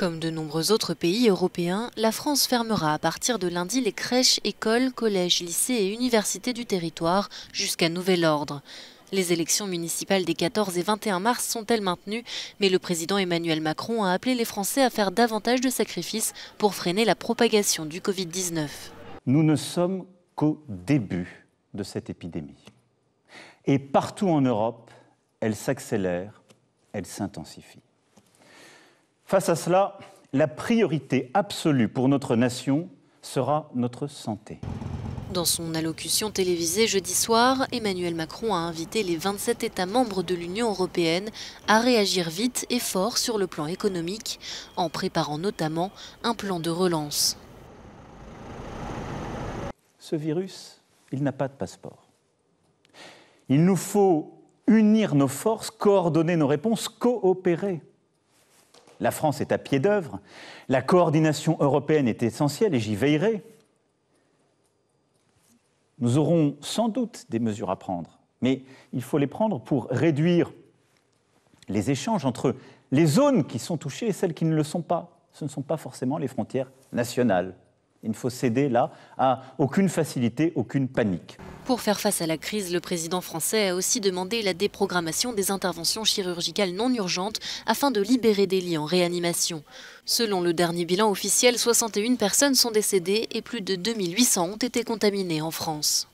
Comme de nombreux autres pays européens, la France fermera à partir de lundi les crèches, écoles, collèges, lycées et universités du territoire jusqu'à nouvel ordre. Les élections municipales des 14 et 21 mars sont-elles maintenues, mais le président Emmanuel Macron a appelé les Français à faire davantage de sacrifices pour freiner la propagation du Covid-19. Nous ne sommes qu'au début de cette épidémie. Et partout en Europe, elle s'accélère, elle s'intensifie. Face à cela, la priorité absolue pour notre nation sera notre santé. Dans son allocution télévisée jeudi soir, Emmanuel Macron a invité les 27 États membres de l'Union européenne à réagir vite et fort sur le plan économique, en préparant notamment un plan de relance. Ce virus, il n'a pas de passeport. Il nous faut unir nos forces, coordonner nos réponses, coopérer. La France est à pied d'œuvre, la coordination européenne est essentielle et j'y veillerai. Nous aurons sans doute des mesures à prendre, mais il faut les prendre pour réduire les échanges entre les zones qui sont touchées et celles qui ne le sont pas. Ce ne sont pas forcément les frontières nationales. Il ne faut céder là à aucune facilité, aucune panique. Pour faire face à la crise, le président français a aussi demandé la déprogrammation des interventions chirurgicales non urgentes afin de libérer des lits en réanimation. Selon le dernier bilan officiel, 61 personnes sont décédées et plus de 2800 ont été contaminées en France.